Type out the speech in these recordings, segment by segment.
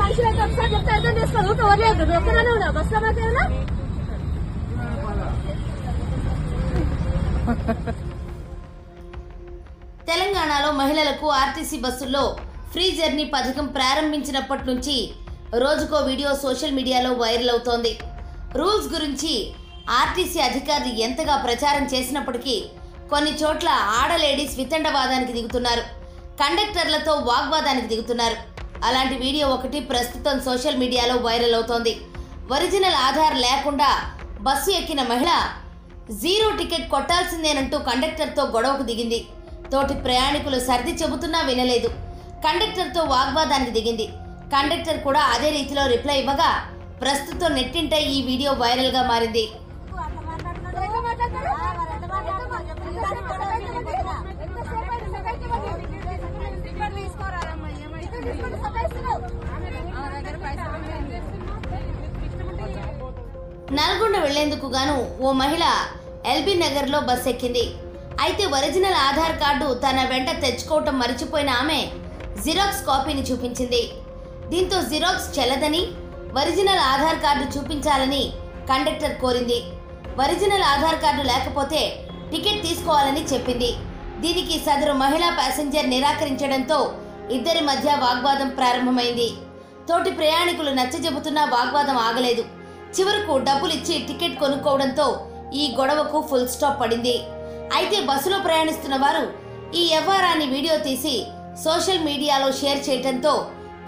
మనుషులైతే ఒకసారి చెప్తే అర్థం చేసుకోవాలి. ఊరికే వదిలేదు. నువ్వు ఒక్కదానే ఉన్నావు బస్సులో మాకేమన్నా. తెలంగాణలో మహిళలకు ఆర్టీసీ బస్సుల్లో ఫ్రీ జర్నీ పథకం ప్రారంభించినప్పటి నుంచి రోజుకో వీడియో సోషల్ మీడియాలో వైరల్ అవుతోంది. రూల్స్ గురించి ఆర్టీసీ అధికారులు ఎంతగా ప్రచారం చేసినప్పటికీ కొన్ని చోట్ల ఆడలేడీస్ వితండవాదానికి దిగుతున్నారు. కండక్టర్లతో వాగ్వాదానికి దిగుతున్నారు. అలాంటి వీడియో ఒకటి ప్రస్తుతం సోషల్ మీడియాలో వైరల్ అవుతోంది. ఒరిజినల్ ఆధార్ లేకుండా బస్సు ఎక్కిన మహిళ జీరో టికెట్ కొట్టాల్సిందేనంటూ కండక్టర్తో గొడవకు దిగింది. తోటి ప్రయాణికులు సర్ది చెబుతున్నా వినలేదు. కండక్టర్తో వాగ్వాదానికి దిగింది. కండక్టర్ కూడా అదే రీతిలో రిప్లై ఇవ్వగా ప్రస్తుతం నెట్టింట ఈ వీడియో వైరల్ గా మారింది. నల్గొండ వెళ్లేందుకు గాను ఓ మహిళ ఎల్బీ నగర్ లో బస్ ఎక్కింది. అయితే ఒరిజినల్ ఆధార్ కార్డు తన వెంట తెచ్చుకోవటం మర్చిపోయిన ఆమె జిరాక్స్ కాపీని చూపించింది. దీంతో జిరాక్స్ చెల్లదని ఒరిజినల్ ఆధార్ కార్డు చూపించాలని కండక్టర్ కోరింది. ఒరిజినల్ ఆధార్ కార్డు లేకపోతే టికెట్ తీసుకోవాలని చెప్పింది. దీనికి సదరు మహిళా ప్యాసింజర్ నిరాకరించడంతో ఇద్దరి మధ్య వాగ్వాదం ప్రారంభమైంది. తోటి ప్రయాణికులు నచ్చజెబుతున్నా వాగ్వాదం ఆగలేదు. చివరకు డబ్బులిచ్చి టికెట్ కొనుక్కోవడంతో ఈ గొడవకు ఫుల్ స్టాప్ పడింది. అయితే బస్సులో ప్రయాణిస్తున్న వారు ఈ వ్యవహారాన్ని వీడియో తీసి సోషల్ మీడియాలో షేర్ చేయడంతో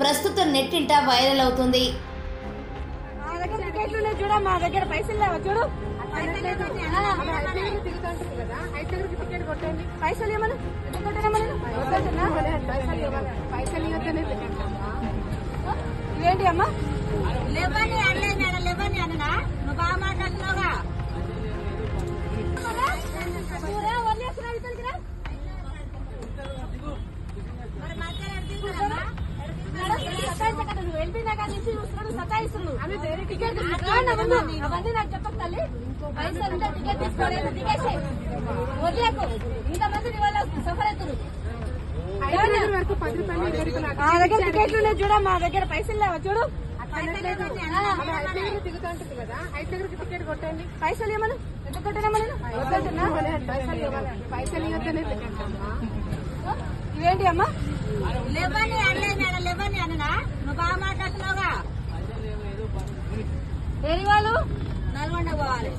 ప్రస్తుతం నెట్టింట వైరల్ అవుతుంది. ఏంటి అమ్మా లేవని అనలేదు మేడం, లేవని అన్నా నువ్వు బాగా మాట్లాడుతున్నావుగా. నువ్వు వెళ్ళిపోయినాక నుంచి చూస్తున్నాడు సతాయిస్తున్నాడు. టికెట్ అవన్నీ నాకు చెప్పక తల్లి. పైసలు ఉంటే టికెట్ తీసుకోలేదు. టికెట్ వదిలేకు. ఇంతమంది నీ వల్ల సఫర్ అవుతున్నారు. మా దగ్గర టికెట్లు ఉన్నాయి చూడ. మా దగ్గర పైసలు లేవా చూడు. దిగుతుంటుంది కదా, 5 దగ్గరికి టికెట్ కొట్టండి. పైసలు ఏమన్నా ఎంత కొట్టినామా నేను వద్దంటున్నా. పైసలు ఇవ్వద్దనే ఇవేంటి అమ్మా లేవని అనలేదు మేడం, లేవని అన్నా నువ్వు బాగా మాట్లాడుతున్నావుగా. ఏరి వాళ్ళు నల్గొండ పోవాలి.